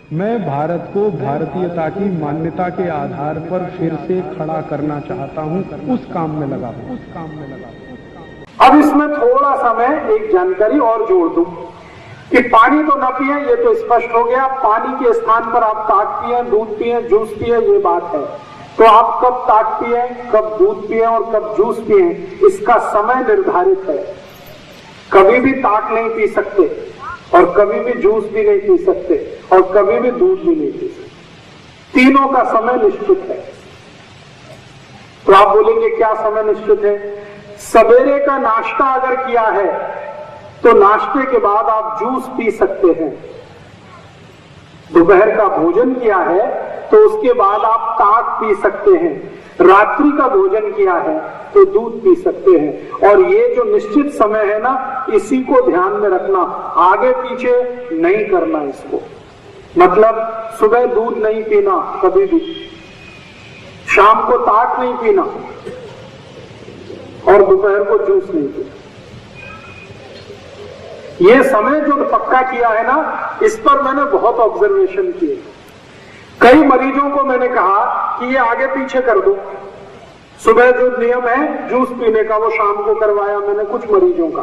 मैं भारत को भारतीयता की मान्यता के आधार पर फिर से खड़ा करना चाहता हूं, उस काम में लगा हूं। अब इसमें थोड़ा सा मैं एक जानकारी और जोड़ दूं कि पानी तो न पिए, ये तो स्पष्ट हो गया। पानी के स्थान पर आप ताक पिए, दूध पिए, जूस पिए, ये बात है। तो आप कब ताक पिए, कब दूध पिए और कब जूस पिए, इसका समय निर्धारित है। कभी भी ताक नहीं पी सकते और कभी भी जूस भी नहीं पी सकते और कभी भी दूध भी नहीं पी सकते। तीनों का समय निश्चित है। तो आप बोलेंगे क्या समय निश्चित है? सवेरे का नाश्ता अगर किया है तो नाश्ते के बाद आप जूस पी सकते हैं। दोपहर का भोजन किया है तो उसके बाद आप ताक पी सकते हैं। रात्रि का भोजन किया है तो दूध पी सकते हैं। और ये जो निश्चित समय है ना, इसी को ध्यान में रखना, आगे पीछे नहीं करना इसको। मतलब सुबह दूध नहीं पीना कभी भी, शाम को ताक नहीं पीना और दोपहर को जूस नहीं पीना। ये समय जो पक्का किया है ना, इस पर मैंने बहुत ऑब्जर्वेशन किए। कई मरीजों को मैंने कहा कि ये आगे पीछे कर दो। सुबह जो नियम है जूस पीने का, वो शाम को करवाया मैंने कुछ मरीजों का,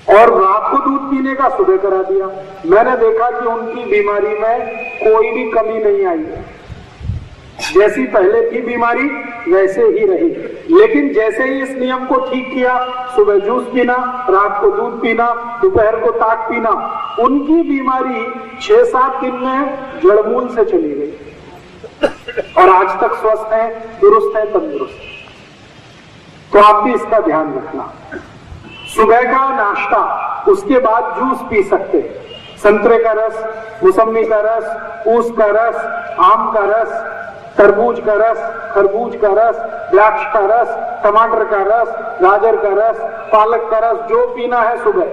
और रात को दूध पीने का सुबह करा दिया। मैंने देखा कि उनकी बीमारी में कोई भी कमी नहीं आई। जैसी पहले थी बीमारी वैसे ही रही। लेकिन जैसे ही इस नियम को ठीक किया, सुबह जूस पीना, रात को दूध पीना, दोपहर को ताक पीना, उनकी बीमारी 6-7 दिन में जड़मूल से चली गई और आज तक स्वस्थ है, दुरुस्त है, तंदुरुस्त। तो आप भी इसका ध्यान रखना। सुबह का नाश्ता, उसके बाद जूस पी सकते, संतरे का रस, मौसमी का रस, ऊस का रस, आम का रस, तरबूज का रस, खरबूज का रस, द्राक्ष का रस, टमाटर का रस, गाजर का रस, पालक का रस, जो पीना है सुबह।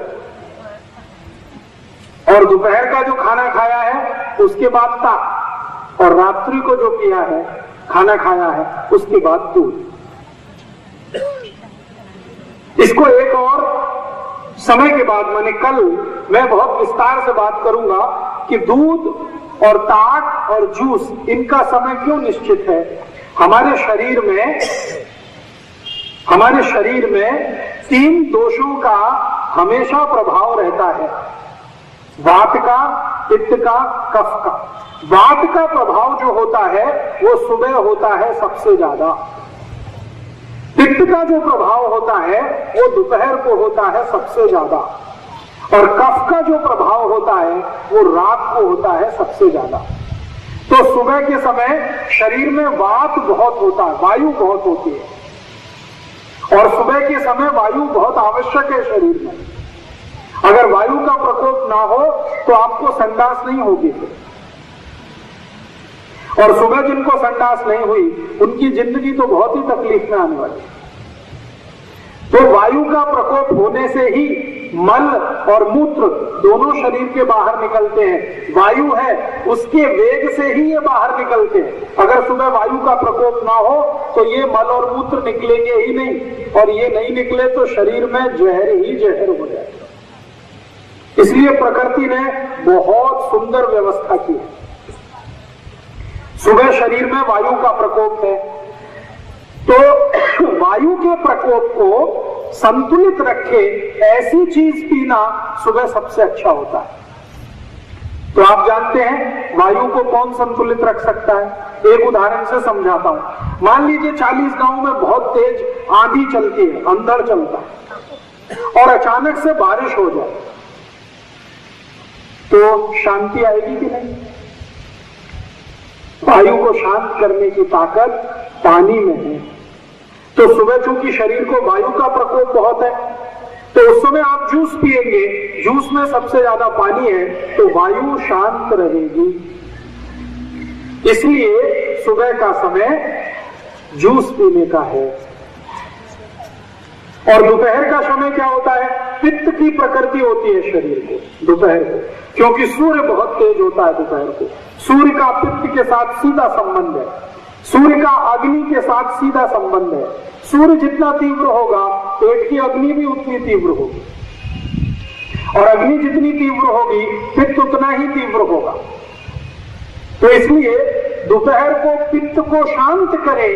और दोपहर का जो खाना खाया है उसके बाद ताक, और रात्रि को जो पिया है, खाना खाया है, उसके बाद दूध। इसको एक और समय के बाद, मैंने कल मैं बहुत विस्तार से बात करूंगा कि दूध और ताक और जूस, इनका समय क्यों निश्चित है। हमारे शरीर में 3 दोषों का हमेशा प्रभाव रहता है, वात का, पित्त का, कफ का। वात का प्रभाव जो होता है वो सुबह होता है सबसे ज्यादा। पित्त का जो प्रभाव होता है वो दोपहर को होता है सबसे ज्यादा, और कफ का जो प्रभाव होता है वो रात को होता है सबसे ज्यादा। तो सुबह के समय शरीर में वात बहुत होता है, वायु बहुत होती है, और सुबह के समय वायु बहुत आवश्यक है शरीर में। अगर वायु का प्रकोप ना हो तो आपको संडास नहीं होगी। और सुबह जिनको संडास नहीं हुई उनकी जिंदगी तो बहुत ही तकलीफ में आने वाली। तो वायु का प्रकोप होने से ही मल और मूत्र दोनों शरीर के बाहर निकलते हैं। वायु है, उसके वेग से ही ये बाहर निकलते हैं। अगर सुबह वायु का प्रकोप ना हो तो ये मल और मूत्र निकलेंगे ही नहीं, और ये नहीं निकले तो शरीर में जहर ही जहर हो जाए। इसलिए प्रकृति ने बहुत सुंदर व्यवस्था की है। सुबह शरीर में वायु का प्रकोप है, तो वायु के प्रकोप को संतुलित रखे ऐसी चीज पीना सुबह सबसे अच्छा होता है। तो आप जानते हैं वायु को कौन संतुलित रख सकता है। एक उदाहरण से समझाता हूं। मान लीजिए 40 गांव में बहुत तेज आंधी चलती है, अंधड़ चलता है, और अचानक से बारिश हो जाए, तो शांति आएगी कि नहीं? वायु को शांत करने की ताकत पानी में है। तो सुबह चूंकि शरीर को वायु का प्रकोप बहुत है, तो उस समय आप जूस पिएंगे, जूस में सबसे ज्यादा पानी है, तो वायु शांत रहेगी। इसलिए सुबह का समय जूस पीने का है। और दोपहर का समय क्या होता है? पित्त की प्रकृति होती है शरीर को दोपहर को, क्योंकि सूर्य बहुत तेज होता है दोपहर को। सूर्य का पित्त के साथ सीधा संबंध है, सूर्य का अग्नि के साथ सीधा संबंध है। सूर्य जितना तीव्र होगा पेट की अग्नि भी उतनी तीव्र होगी। और अग्नि जितनी तीव्र होगी पित्त उतना ही तीव्र होगा। तो इसलिए दोपहर को पित्त को शांत करे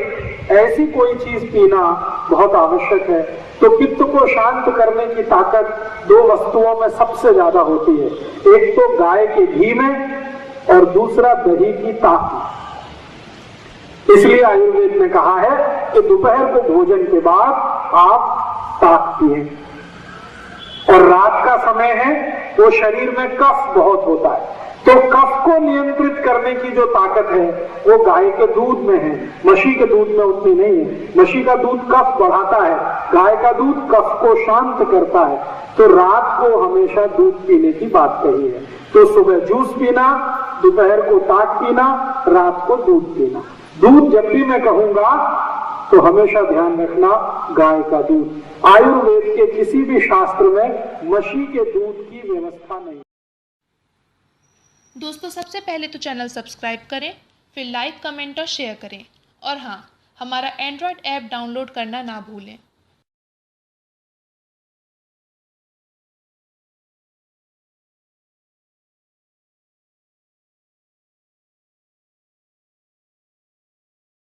ऐसी कोई चीज पीना बहुत आवश्यक है। तो पित्त को शांत करने की ताकत दो वस्तुओं में सबसे ज्यादा होती है, एक तो गाय के घी में और दूसरा दही की ताक में। इसलिए आयुर्वेद ने कहा है कि दोपहर को भोजन के बाद आप ताक पिए। और रात का समय है वो शरीर में कफ बहुत होता है, तो कफ को नियंत्रित करने की जो ताकत है वो गाय के दूध में है, म्हशी के दूध में उतनी नहीं है। म्हशी का दूध कफ बढ़ाता है, गाय का दूध कफ को शांत करता है। तो रात को हमेशा दूध पीने की बात कही है। तो सुबह जूस पीना, दोपहर को ताक पीना, रात को दूध पीना। दूध जब भी मैं कहूंगा तो हमेशा ध्यान रखना गाय का दूध। आयुर्वेद के किसी भी शास्त्र में म्हशी के दूध की व्यवस्था नहीं। दोस्तों, सबसे पहले तो चैनल सब्सक्राइब करें, फिर लाइक, कमेंट और शेयर करें। और हाँ, हमारा एंड्रॉयड ऐप डाउनलोड करना ना भूलें।